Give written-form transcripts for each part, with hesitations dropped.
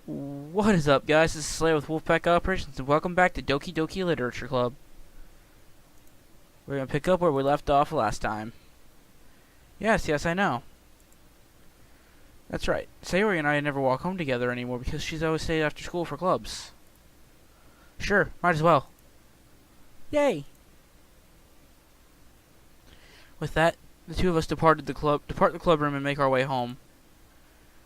What is up, guys? This is Slayer with Wolfpack Operations, and welcome back to Doki Doki Literature Club. We're gonna pick up where we left off last time. Yes, I know. That's right. Sayori and I never walk home together anymore because she's always stayed after school for clubs. Sure, might as well. Yay! With that, the two of us depart the club room and make our way home.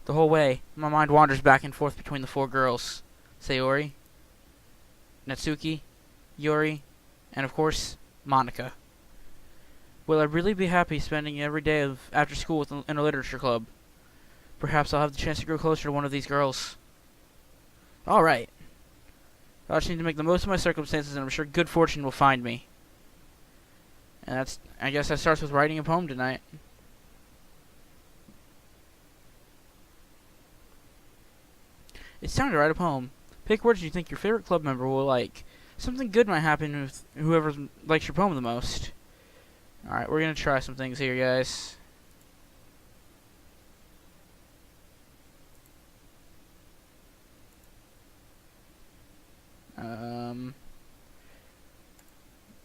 The whole way, my mind wanders back and forth between the four girls. Sayori, Natsuki, Yuri, and of course, Monika. Will I really be happy spending every day of after school in a literature club? Perhaps I'll have the chance to grow closer to one of these girls. Alright. I just need to make the most of my circumstances, and I'm sure good fortune will find me. And I guess that starts with writing a poem tonight. It's time to write a poem. Pick words you think your favorite club member will like. Something good might happen with whoever likes your poem the most. Alright, we're gonna try some things here, guys.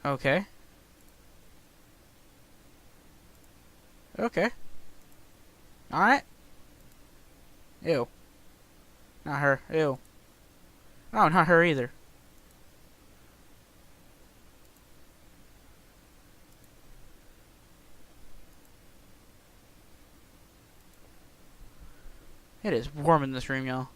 Okay. Okay. Alright. Ew. Not her. Ew. Oh, not her either. It is warm in this room, y'all.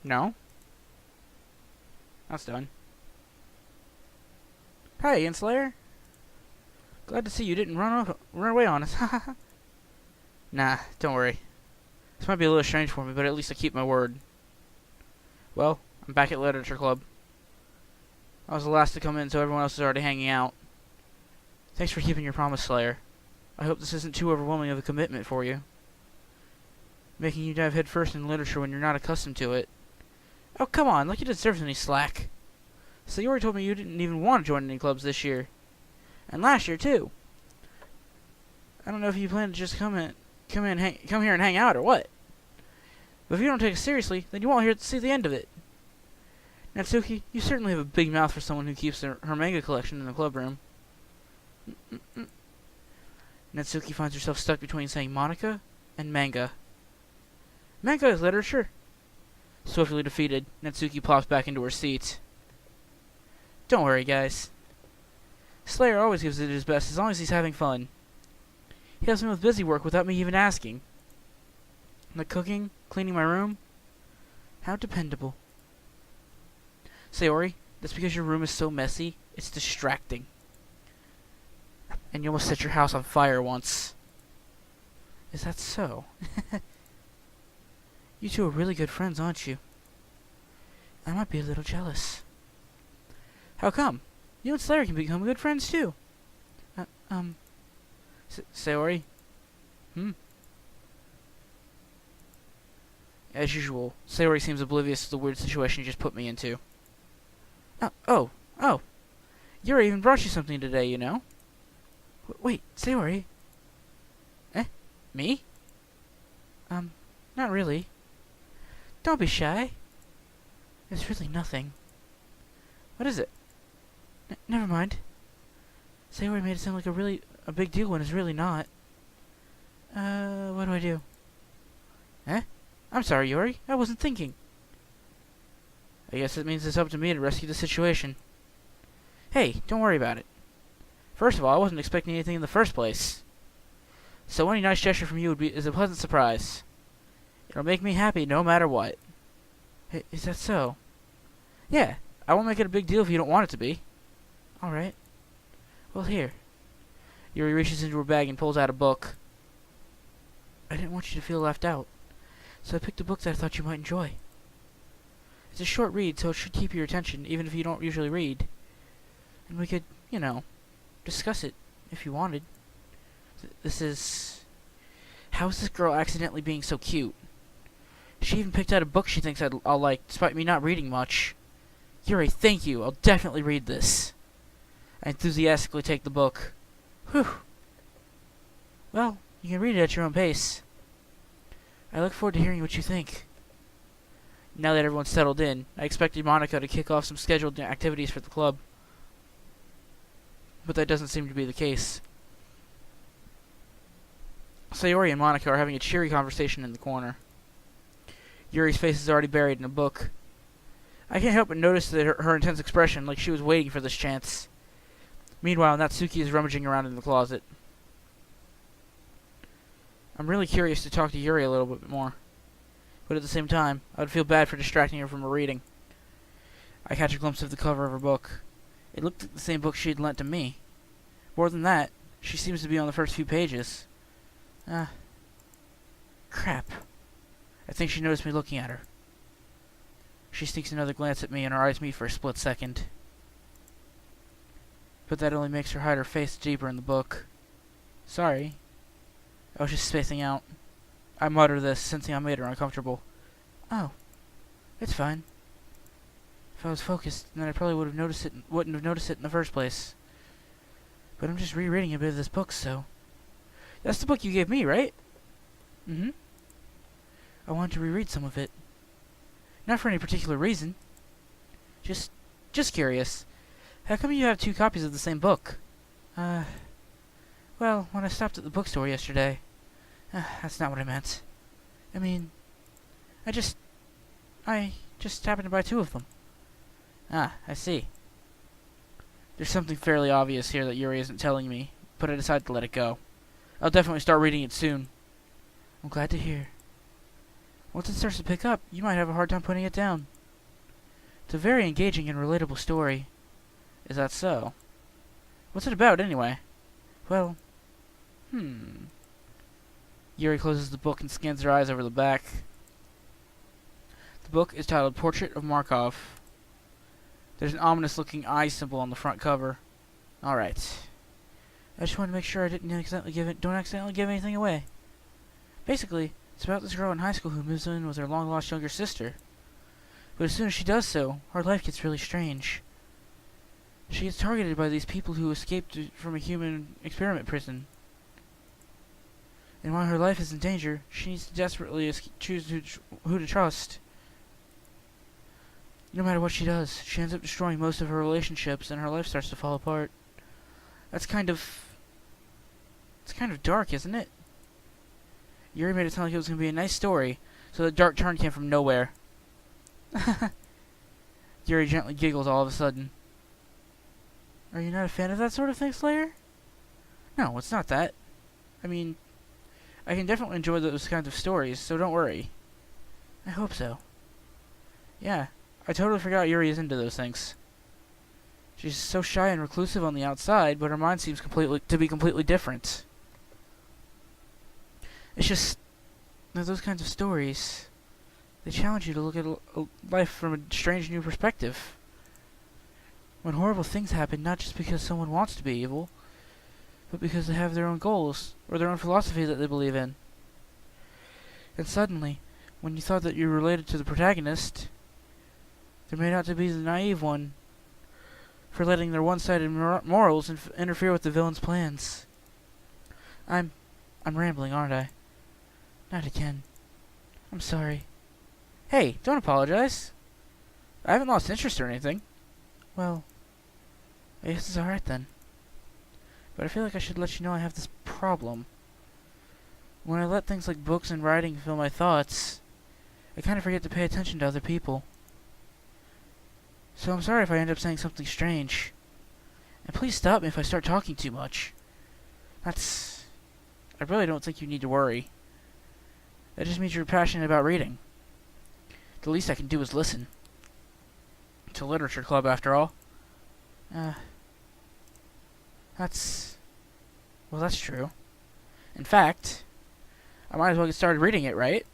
No. That's done. Hey, Inslayer. Glad to see you didn't run away on us. Nah, don't worry. This might be a little strange for me, but at least I keep my word. Well, I'm back at Literature Club. I was the last to come in, so everyone else is already hanging out. Thanks for keeping your promise, Slayer. I hope this isn't too overwhelming of a commitment for you. Making you dive headfirst in literature when you're not accustomed to it. Oh, come on, like you deserve any slack. Sayori told me you didn't even want to join any clubs this year. And last year, too. I don't know if you plan to just come here and hang out or what. But if you don't take it seriously, then you won't see the end of it. Natsuki, you certainly have a big mouth for someone who keeps her manga collection in the club room. Natsuki finds herself stuck between saying Monika and manga. Manga is literature. Swiftly defeated, Natsuki plops back into her seat. Don't worry, guys. Slayer always gives it his best as long as he's having fun. He helps me with busy work without me even asking. The cooking, cleaning my room. How dependable. Sayori, that's because your room is so messy, it's distracting. And you almost set your house on fire once. Is that so? You two are really good friends, aren't you? I might be a little jealous. How come? You and Slayer can become good friends, too. Sayori? As usual, Sayori seems oblivious to the weird situation you just put me into. Oh. Yuri even brought you something today, you know? Wait, Sayori? Me? Not really. Don't be shy. It's really nothing. What is it? Never mind. Sayori made it sound like a big deal when it's really not. What do I do? I'm sorry, Yuri. I wasn't thinking. I guess it means it's up to me to rescue the situation. Hey, don't worry about it. First of all, I wasn't expecting anything in the first place. So any nice gesture from you is a pleasant surprise. It'll make me happy no matter what. Hey, is that so? Yeah, I won't make it a big deal if you don't want it to be. Alright. Well, here. Yuri reaches into her bag and pulls out a book. I didn't want you to feel left out, so I picked a book that I thought you might enjoy. It's a short read, so it should keep your attention, even if you don't usually read. And we could, discuss it, if you wanted. This is... How is this girl accidentally being so cute? She even picked out a book she thinks I'll like, despite me not reading much. Yuri, thank you. I'll definitely read this. I enthusiastically take the book. Whew. Well, you can read it at your own pace. I look forward to hearing what you think. Now that everyone's settled in, I expected Monica to kick off some scheduled activities for the club. But that doesn't seem to be the case. Sayori and Monica are having a cheery conversation in the corner. Yuri's face is already buried in a book. I can't help but notice that her intense expression, like she was waiting for this chance. Meanwhile, Natsuki is rummaging around in the closet. I'm really curious to talk to Yuri a little bit more. But at the same time, I would feel bad for distracting her from her reading. I catch a glimpse of the cover of her book. It looked like the same book she had lent to me. More than that, she seems to be on the first few pages. Crap. I think she noticed me looking at her. She sneaks another glance at me and our eyes meet for a split second. But that only makes her hide her face deeper in the book. Sorry. I was just spacing out. I mutter this, sensing I made her uncomfortable. Oh. It's fine. If I was focused, then I probably wouldn't have noticed it in the first place. But I'm just rereading a bit of this book, so... That's the book you gave me, right? Mm-hmm. I wanted to reread some of it. Not for any particular reason. Just curious. How come you have 2 copies of the same book? Well, when I stopped at the bookstore yesterday... that's not what I meant. I mean... I just happened to buy 2 of them. Ah, I see. There's something fairly obvious here that Yuri isn't telling me, but I decided to let it go. I'll definitely start reading it soon. I'm glad to hear. Once it starts to pick up, you might have a hard time putting it down. It's a very engaging and relatable story. Is that so? What's it about, anyway? Well, Yuri closes the book and scans her eyes over the back. The book is titled Portrait of Markov. There's an ominous-looking eye symbol on the front cover. Alright. I just wanted to make sure I don't accidentally give anything away. Basically, it's about this girl in high school who moves in with her long-lost younger sister. But as soon as she does so, her life gets really strange. She gets targeted by these people who escaped from a human experiment prison. And while her life is in danger, she needs to desperately choose who to trust. No matter what she does, she ends up destroying most of her relationships, and her life starts to fall apart. It's kind of dark, isn't it? Yuri made it sound like it was going to be a nice story, so the dark turn came from nowhere. Yuri gently giggles all of a sudden. Are you not a fan of that sort of thing, Slayer? No, it's not that. I mean, I can definitely enjoy those kinds of stories, so don't worry. I hope so. Yeah, I totally forgot Yuri is into those things. She's so shy and reclusive on the outside, but her mind seems to be completely different. It's just those kinds of stories. They challenge you to look at life from a strange new perspective. When horrible things happen, not just because someone wants to be evil, but because they have their own goals, or their own philosophy that they believe in. And suddenly, when you thought that you were related to the protagonist, there may not be the naive one for letting their one-sided morals interfere with the villain's plans. I'm rambling, aren't I? Not again. I'm sorry. Hey, don't apologize. I haven't lost interest or anything. Well, I guess it's alright then. But I feel like I should let you know I have this problem. When I let things like books and writing fill my thoughts, I kind of forget to pay attention to other people. So I'm sorry if I end up saying something strange. And please stop me if I start talking too much. I really don't think you need to worry. That just means you're passionate about reading. The least I can do is listen. It's a literature club, after all. Well, that's true. In fact, I might as well get started reading it, right?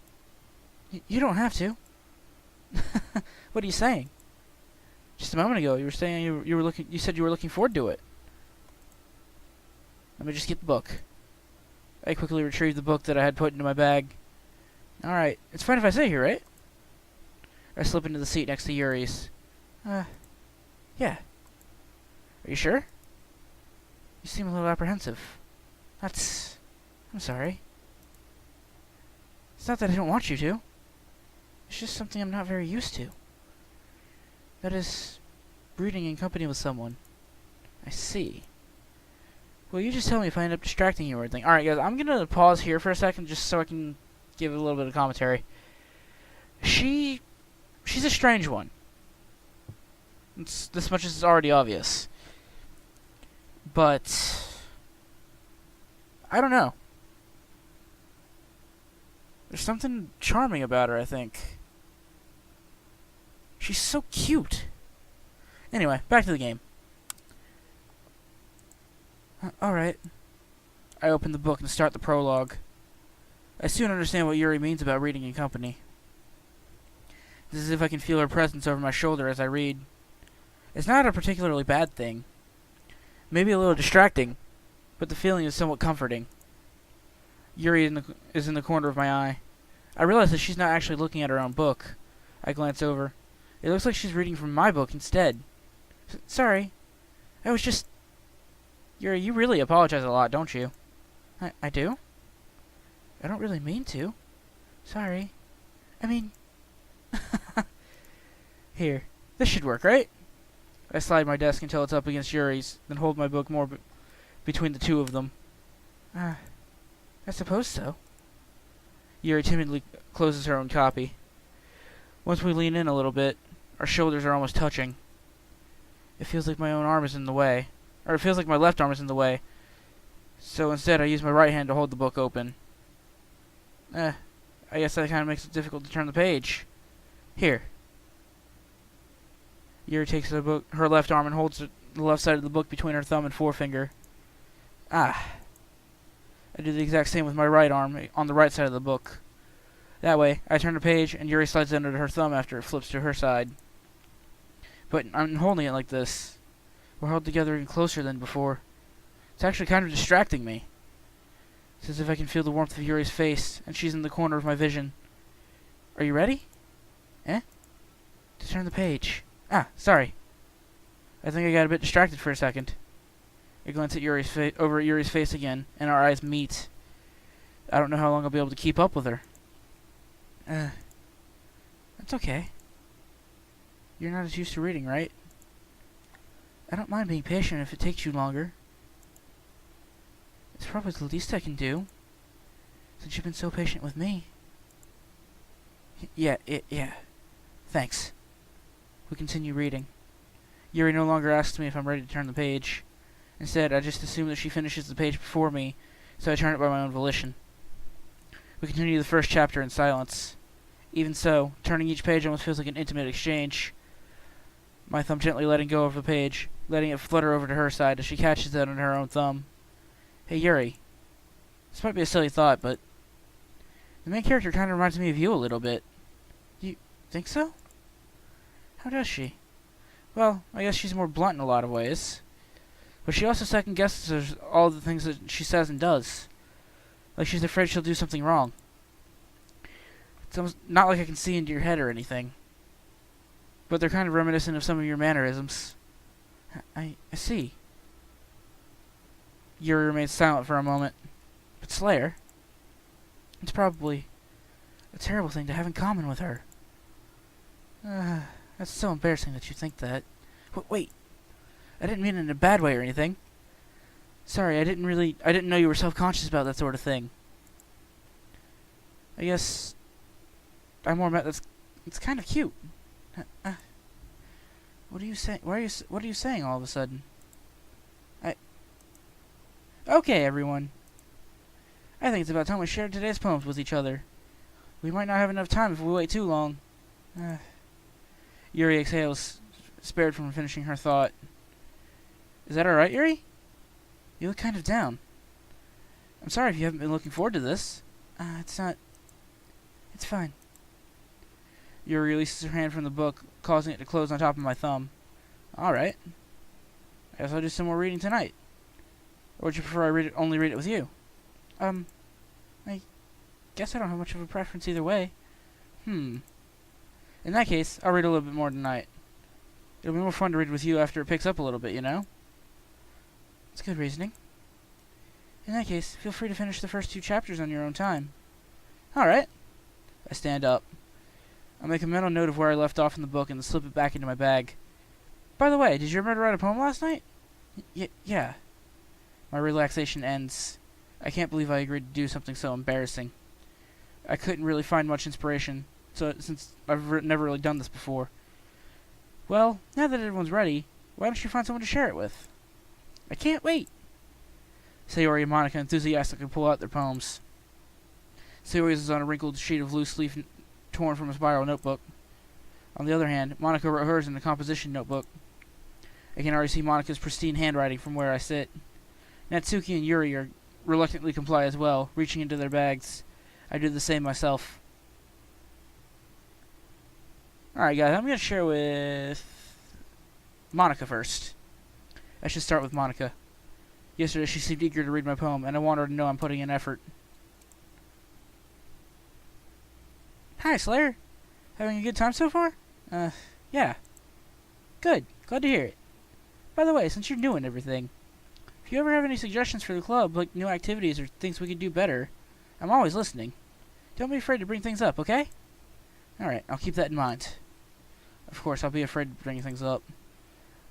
You don't have to. What are you saying? Just a moment ago, you were saying you said you were looking forward to it. Let me just get the book. I quickly retrieved the book that I had put into my bag. Alright, it's fine if I sit here, right? I slip into the seat next to Yuri's. Yeah. Are you sure? You seem a little apprehensive. I'm sorry. It's not that I don't want you to. It's just something I'm not very used to. That is, reading in company with someone. I see. Well, you just tell me if I end up distracting you or anything. Alright, guys, I'm gonna pause here for a second just so I can give a little bit of commentary. She's a strange one. It's this much is already obvious. But I don't know. There's something charming about her, I think. She's so cute. Anyway, back to the game. Alright. I open the book and start the prologue. I soon understand what Yuri means about reading in company. It's as if I can feel her presence over my shoulder as I read. It's not a particularly bad thing. Maybe a little distracting, but the feeling is somewhat comforting. Yuri is in the corner of my eye. I realize that she's not actually looking at her own book. I glance over. It looks like she's reading from my book instead. Sorry. I was just... Yuri, you really apologize a lot, don't you? I do? I don't really mean to. Sorry. I mean... Here. This should work, right? I slide my desk until it's up against Yuri's, then hold my book more between the two of them. I suppose so. Yuri timidly closes her own copy. Once we lean in a little bit, our shoulders are almost touching. It feels like my own arm is in the way. Or it feels like my left arm is in the way. So instead I use my right hand to hold the book open. I guess that kind of makes it difficult to turn the page. Here. Yuri takes her left arm and holds the left side of the book between her thumb and forefinger. I do the exact same with my right arm on the right side of the book. That way, I turn the page and Yuri slides under her thumb after it flips to her side. But I'm holding it like this. We're held together even closer than before. It's actually kind of distracting me. It's as if I can feel the warmth of Yuri's face, and she's in the corner of my vision. Are you ready? To turn the page. Sorry. I think I got a bit distracted for a second. I glance at over at Yuri's face again, and our eyes meet. I don't know how long I'll be able to keep up with her. That's okay. You're not as used to reading, right? I don't mind being patient if it takes you longer. It's probably the least I can do, since you've been so patient with me. Yeah. Thanks. We continue reading. Yuri no longer asks me if I'm ready to turn the page. Instead, I just assume that she finishes the page before me, so I turn it by my own volition. We continue the first chapter in silence. Even so, turning each page almost feels like an intimate exchange. My thumb gently letting go of the page, letting it flutter over to her side as she catches it on her own thumb. Hey, Yuri. This might be a silly thought, but the main character kind of reminds me of you a little bit. You think so? How does she? Well, I guess she's more blunt in a lot of ways. But she also second-guesses all the things that she says and does. Like she's afraid she'll do something wrong. It's almost not like I can see into your head or anything. But they're kind of reminiscent of some of your mannerisms. I see. Yuri remains silent for a moment. But Slayer, it's probably a terrible thing to have in common with her. That's so embarrassing that you think that. Wait. I didn't mean it in a bad way or anything. Sorry, I didn't know you were self-conscious about that sort of thing. I guess I more meant it's kind of cute. What are you saying? What are you saying all of a sudden? Okay, everyone. I think it's about time we shared today's poems with each other. We might not have enough time if we wait too long. Yuri exhales, spared from finishing her thought. Is that alright, Yuri? You look kind of down. I'm sorry if you haven't been looking forward to this. It's not... It's fine. Yuri releases her hand from the book, causing it to close on top of my thumb. Alright. I guess I'll do some more reading tonight. Or would you prefer I only read it with you? I guess I don't have much of a preference either way. In that case, I'll read a little bit more tonight. It'll be more fun to read with you after it picks up a little bit, you know? It's good reasoning. In that case, feel free to finish the first 2 chapters on your own time. Alright. I stand up. I make a mental note of where I left off in the book and then slip it back into my bag. By the way, did you remember to write a poem last night? Yeah. My relaxation ends. I can't believe I agreed to do something so embarrassing. I couldn't really find much inspiration, since I've never really done this before. Well, now that everyone's ready, why don't you find someone to share it with? I can't wait. Sayori and Monica enthusiastically pull out their poems. Sayori's is on a wrinkled sheet of loose leaf torn from a spiral notebook. On the other hand, Monica wrote hers in a composition notebook. I can already see Monica's pristine handwriting from where I sit. Natsuki and Yuri are reluctantly comply as well, reaching into their bags. I do the same myself. Alright guys, I'm going to share with Monica first. I should start with Monica. Yesterday she seemed eager to read my poem, and I want her to know I'm putting in effort. Hi, Slayer. Having a good time so far? Yeah. Good. Glad to hear it. By the way, since you're new and everything, if you ever have any suggestions for the club, like new activities or things we could do better, I'm always listening. Don't be afraid to bring things up, okay? Alright, I'll keep that in mind. Of course, I'll be afraid to bring things up.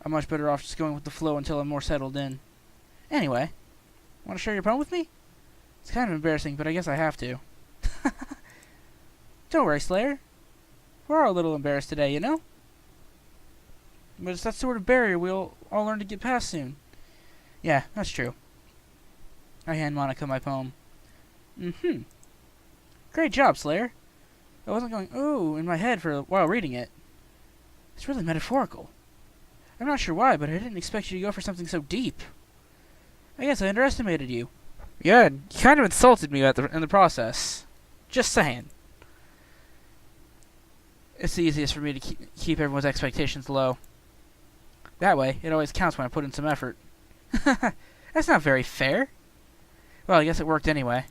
I'm much better off just going with the flow until I'm more settled in. Anyway, want to share your poem with me? It's kind of embarrassing, but I guess I have to. Don't worry, Slayer. We're all a little embarrassed today, you know? But it's that sort of barrier we'll all learn to get past soon. Yeah, that's true. I hand Monica my poem. Great job, Slayer. I wasn't going, ooh, in my head for a while reading it. It's really metaphorical. I'm not sure why, but I didn't expect you to go for something so deep. I guess I underestimated you. Yeah, you kind of insulted me in the process. Just saying. It's the easiest for me to keep everyone's expectations low. That way, it always counts when I put in some effort. That's not very fair. Well, I guess it worked anyway.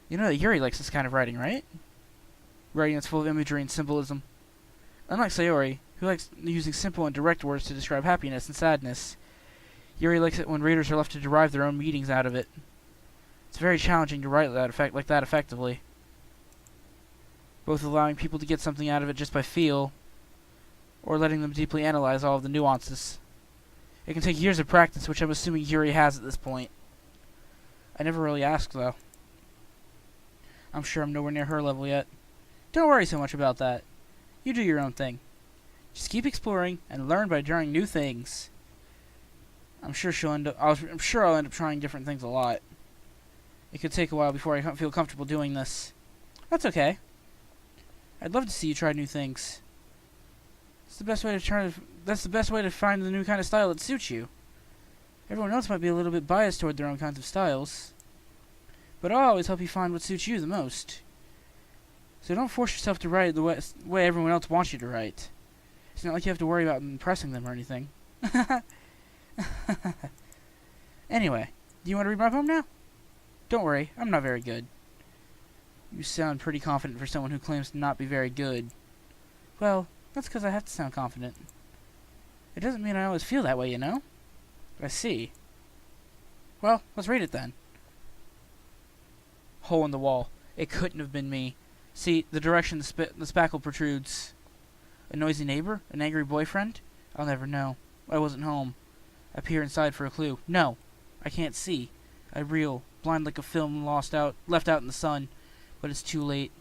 You know that Yuri likes this kind of writing, right? Writing that's full of imagery and symbolism. Unlike Sayori, who likes using simple and direct words to describe happiness and sadness, Yuri likes it when readers are left to derive their own meanings out of it. It's very challenging to write like that effectively. Both allowing people to get something out of it just by feel, or letting them deeply analyze all of the nuances. It can take years of practice, which I'm assuming Yuri has at this point. I never really asked, though. I'm sure I'm nowhere near her level yet. Don't worry so much about that. You do your own thing. Just keep exploring and learn by trying new things. I'm sure I'll end up trying different things a lot. It could take a while before I feel comfortable doing this. That's okay. I'd love to see you try new things. That's the best way to find the new kind of style that suits you. Everyone else might be a little bit biased toward their own kinds of styles, but I'll always help you find what suits you the most. So don't force yourself to write the way everyone else wants you to write. It's not like you have to worry about impressing them or anything. Anyway, do you want to read my poem now? Don't worry, I'm not very good. You sound pretty confident for someone who claims to not be very good. Well, that's because I have to sound confident. It doesn't mean I always feel that way, you know? I see. Well, let's read it then. Hole in the wall. It couldn't have been me. See, the direction the spackle protrudes. A noisy neighbor? An angry boyfriend? I'll never know. I wasn't home. I peer inside for a clue. No, I can't see. I reel, blind like a film left out in the sun. But it's too late.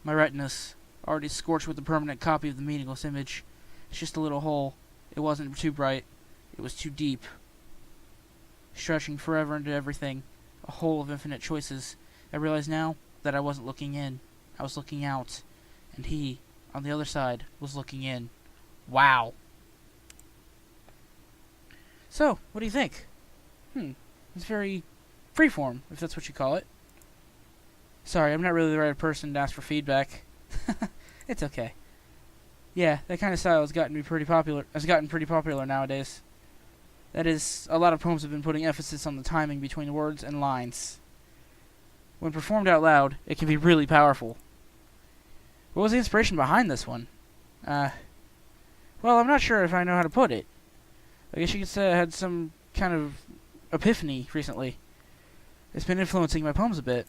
My retinas, already scorched with a permanent copy of the meaningless image. It's just a little hole. It wasn't too bright. It was too deep. Stretching forever into everything. A hole of infinite choices. I realize now that I wasn't looking in. I was looking out. And he, on the other side, was looking in. Wow. So, what do you think? It's very freeform, if that's what you call it. Sorry, I'm not really the right person to ask for feedback. It's okay. Yeah, that kind of style has gotten pretty popular nowadays. That is, a lot of poems have been putting emphasis on the timing between words and lines. When performed out loud, it can be really powerful. What was the inspiration behind this one? Well, I'm not sure if I know how to put it. I guess you could say I had some kind of epiphany recently. It's been influencing my poems a bit.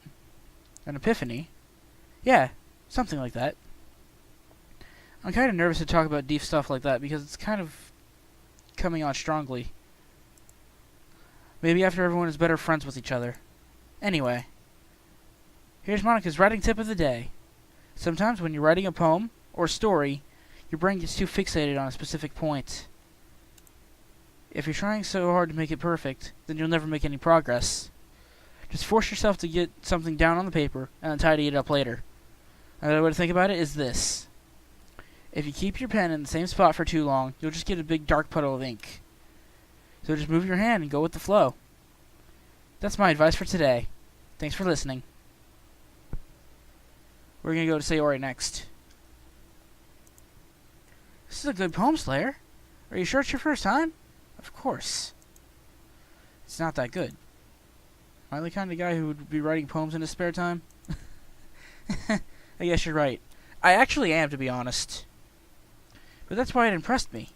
An epiphany? Yeah, something like that. I'm kind of nervous to talk about deep stuff like that because it's kind of coming on strongly. Maybe after everyone is better friends with each other. Anyway, here's Monica's writing tip of the day. Sometimes when you're writing a poem or story, your brain gets too fixated on a specific point. If you're trying so hard to make it perfect, then you'll never make any progress. Just force yourself to get something down on the paper and then tidy it up later. Another way to think about it is this. If you keep your pen in the same spot for too long, you'll just get a big dark puddle of ink. So just move your hand and go with the flow. That's my advice for today. Thanks for listening. We're going to go to Sayori next. This is a good poem, Slayer. Are you sure it's your first time? Of course. It's not that good. Am I the kind of guy who would be writing poems in his spare time? I guess you're right. I actually am, to be honest. But that's why it impressed me.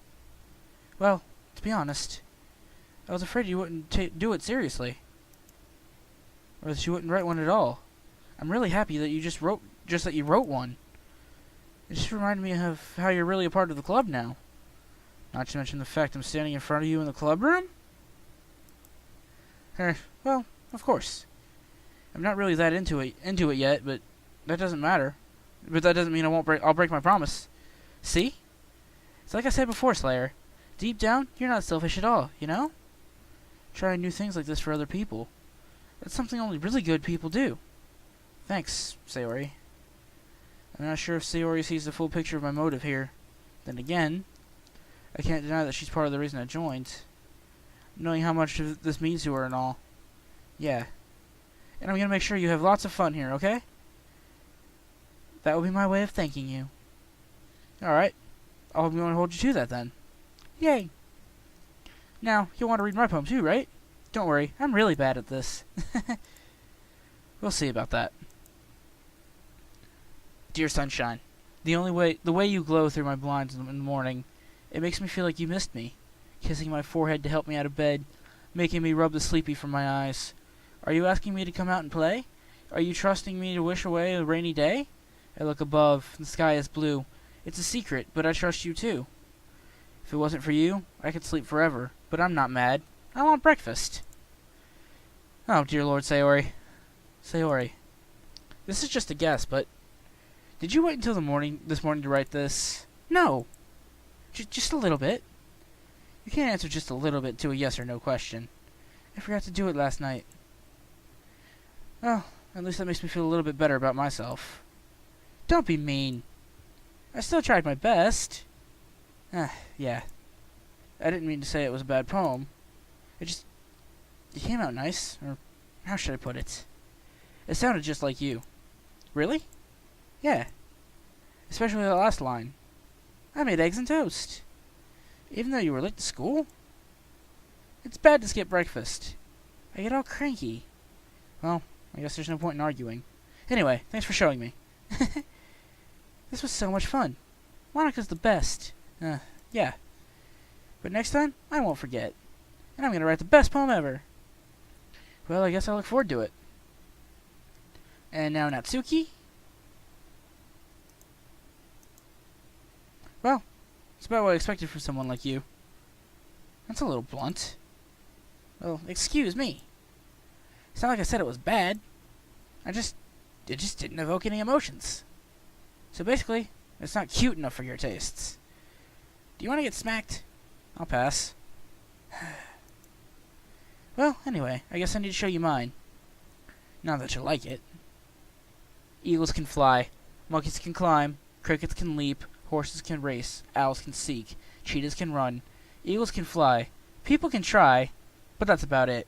Well, to be honest, I was afraid you wouldn't do it seriously. Or that you wouldn't write one at all. I'm really happy that you wrote one. It just reminded me of how you're really a part of the club now. Not to mention the fact I'm standing in front of you in the club room? Well, of course. I'm not really that into it yet, but that doesn't matter. But that doesn't mean I'll break my promise. See? It's like I said before, Slayer. Deep down, you're not selfish at all, you know? Trying new things like this for other people. That's something only really good people do. Thanks, Sayori. I'm not sure if Sayori sees the full picture of my motive here. Then again, I can't deny that she's part of the reason I joined. Knowing how much this means to her and all. Yeah. And I'm gonna make sure you have lots of fun here, okay? That will be my way of thanking you. Alright. I'll be going to hold you to that then. Yay! Now, you'll want to read my poem too, right? Don't worry, I'm really bad at this. We'll see about that. Dear Sunshine, the way you glow through my blinds in the morning, it makes me feel like you missed me. Kissing my forehead to help me out of bed, making me rub the sleepy from my eyes. Are you asking me to come out and play? Are you trusting me to wish away a rainy day? I look above, the sky is blue. It's a secret, but I trust you too. If it wasn't for you, I could sleep forever, but I'm not mad. I want breakfast. Oh, dear Lord Sayori. Sayori. This is just a guess, but did you wait until this morning to write this? No. Just a little bit. You can't answer just a little bit to a yes or no question. I forgot to do it last night. Well, at least that makes me feel a little bit better about myself. Don't be mean. I still tried my best. Yeah. I didn't mean to say it was a bad poem. It came out nice, or how should I put it? It sounded just like you. Really? Yeah. Especially the last line. I made eggs and toast. Even though you were late to school? It's bad to skip breakfast. I get all cranky. Well, I guess there's no point in arguing. Anyway, thanks for showing me. This was so much fun. Monica's the best. Yeah. But next time, I won't forget. And I'm gonna write the best poem ever. Well, I guess I look forward to it. And now Natsuki? Well, it's about what I expected from someone like you. That's a little blunt. Well, excuse me. It's not like I said it was bad. It just didn't evoke any emotions. So basically, it's not cute enough for your tastes. Do you want to get smacked? I'll pass. Well, anyway, I guess I need to show you mine. Now that you like it. Eagles can fly, monkeys can climb, crickets can leap, horses can race, owls can seek, cheetahs can run, eagles can fly, people can try, but that's about it.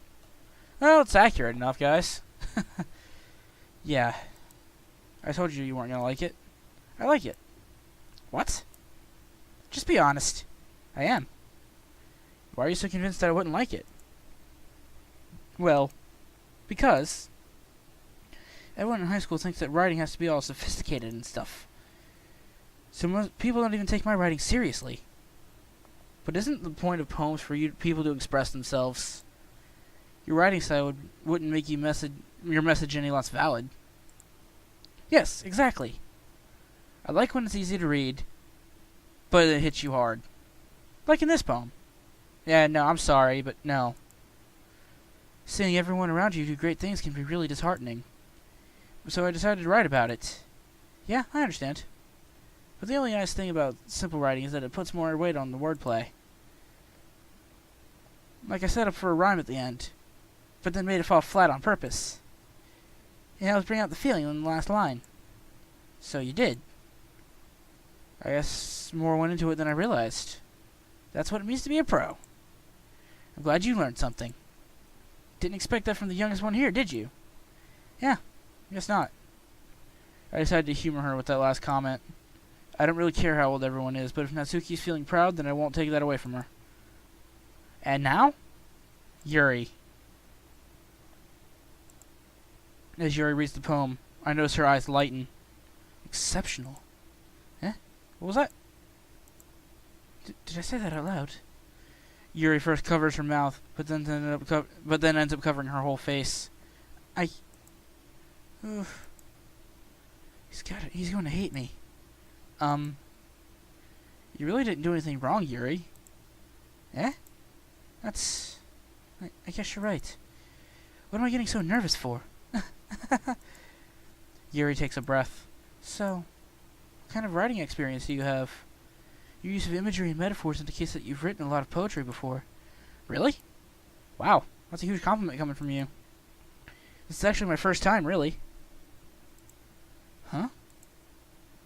Well, it's accurate enough, guys. Yeah. I told you weren't gonna like it. I like it. What? Just be honest. I am. Why are you so convinced that I wouldn't like it? Well, because everyone in high school thinks that writing has to be all sophisticated and stuff. So most people don't even take my writing seriously. But isn't the point of poems for people to express themselves? Your writing style wouldn't make your message any less valid. Yes, exactly. I like when it's easy to read, but it hits you hard. Like in this poem. Yeah, no, I'm sorry, but no. Seeing everyone around you do great things can be really disheartening. So I decided to write about it. Yeah, I understand. But the only nice thing about simple writing is that it puts more weight on the wordplay. Like I set up for a rhyme at the end, but then made it fall flat on purpose. And I was bringing out the feeling in the last line. So you did. I guess more went into it than I realized. That's what it means to be a pro. I'm glad you learned something. Didn't expect that from the youngest one here, did you? Yeah, guess not. I decided to humor her with that last comment. I don't really care how old everyone is, but if Natsuki's feeling proud, then I won't take that away from her. And now? Yuri. As Yuri reads the poem, I notice her eyes lighten. Exceptional. Eh? What was that? Did I say that out loud? Yuri first covers her mouth, but then ends up covering her whole face. Oof. He's going to hate me. You really didn't do anything wrong, Yuri. Eh? I guess you're right. What am I getting so nervous for? Yuri takes a breath. So, what kind of writing experience do you have? Your use of imagery and metaphors indicates that you've written a lot of poetry before. Really? Wow, that's a huge compliment coming from you. This is actually my first time, really. Huh?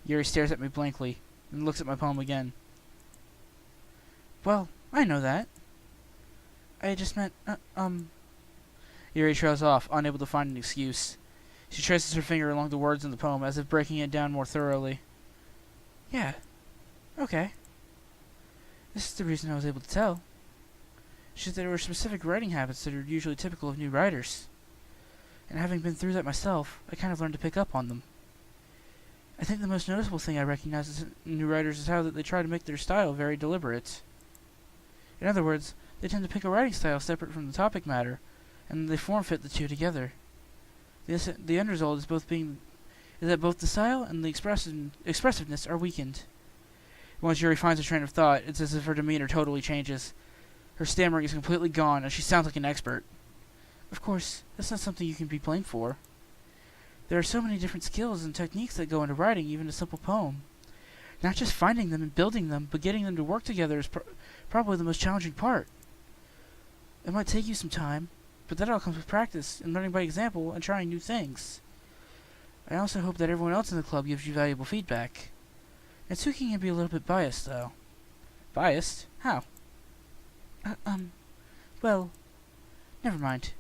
Yuri stares at me blankly, and looks at my poem again. Well, I know that. I just meant, Yuri trails off, unable to find an excuse. She traces her finger along the words in the poem, as if breaking it down more thoroughly. Yeah. Okay. This is the reason I was able to tell. She said there were specific writing habits that are usually typical of new writers. And having been through that myself, I kind of learned to pick up on them. I think the most noticeable thing I recognize in new writers is how that they try to make their style very deliberate. In other words, they tend to pick a writing style separate from the topic matter, and they form-fit the two together. The end result is that both the style and the expressiveness are weakened. Once Yuri finds a train of thought, it's as if her demeanor totally changes. Her stammering is completely gone, and she sounds like an expert. Of course, that's not something you can be blamed for. There are so many different skills and techniques that go into writing even a simple poem. Not just finding them and building them, but getting them to work together is probably the most challenging part. It might take you some time, but that all comes with practice and learning by example and trying new things. I also hope that everyone else in the club gives you valuable feedback. Natsuki can be a little bit biased, though. Biased? How? Well, never mind.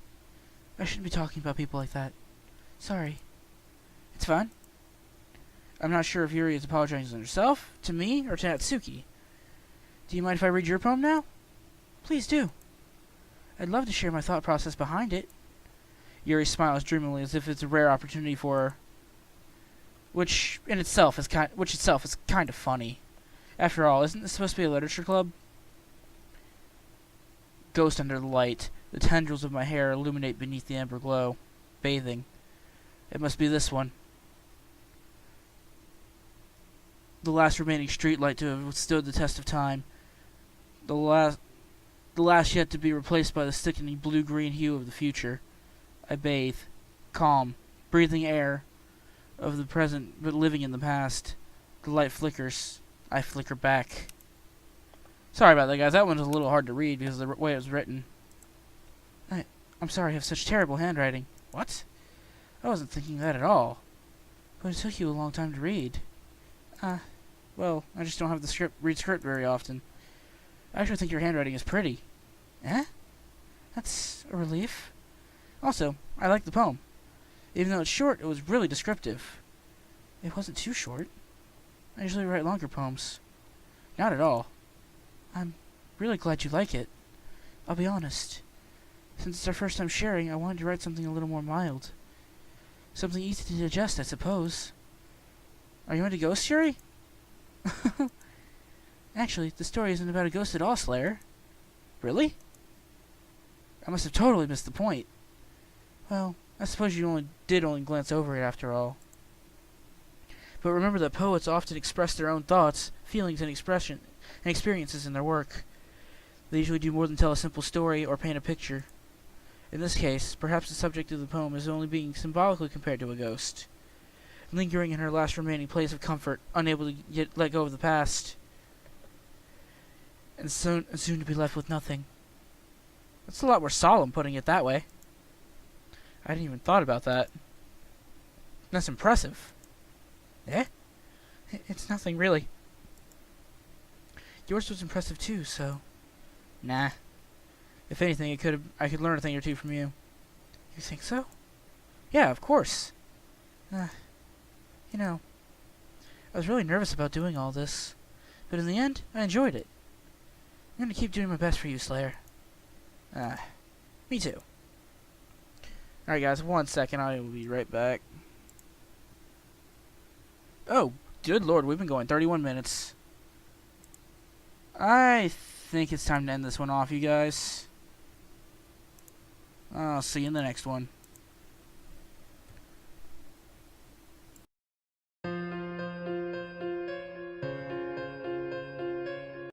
I shouldn't be talking about people like that. Sorry. It's fine. I'm not sure if Yuri is apologizing to herself, to me, or to Natsuki. Do you mind if I read your poem now? Please do. I'd love to share my thought process behind it. Yuri smiles dreamily as if it's a rare opportunity for her. Which itself is kind of funny. After all, isn't this supposed to be a literature club? Ghost under the light. The tendrils of my hair illuminate beneath the amber glow. Bathing. It must be this one. The last remaining streetlight to have withstood the test of time. The last yet to be replaced by the sickening blue-green hue of the future. I bathe. Calm. Breathing air of the present, but living in the past. The light flickers. I flicker back. Sorry about that, guys. That one was a little hard to read because of the way it was written. I'm sorry I have such terrible handwriting. What? I wasn't thinking that at all. But it took you a long time to read. Well, I just don't have the read script very often. I actually think your handwriting is pretty. Eh? That's a relief. Also, I like the poem. Even though it's short, it was really descriptive. It wasn't too short. I usually write longer poems. Not at all. I'm really glad you like it. I'll be honest. Since it's our first time sharing, I wanted to write something a little more mild. Something easy to digest, I suppose. Are you into ghosts, Yuri? Actually, the story isn't about a ghost at all, Slayer. Really? I must have totally missed the point. Well, I suppose you only glance over it after all. But remember that poets often express their own thoughts, feelings, and experiences in their work. They usually do more than tell a simple story or paint a picture. In this case, perhaps the subject of the poem is only being symbolically compared to a ghost, lingering in her last remaining place of comfort, unable to let go of the past, and soon to be left with nothing. That's a lot more solemn, putting it that way. I hadn't even thought about that. That's impressive. Eh? It's nothing, really. Yours was impressive too, so... Nah. If anything, I could learn a thing or two from you. You think so? Yeah, of course. You know, I was really nervous about doing all this, but in the end, I enjoyed it. I'm gonna keep doing my best for you, Slayer. Me too. Alright guys, 1 second, I will be right back. Oh, good lord, we've been going 31 minutes. I think it's time to end this one off, you guys. I'll see you in the next one.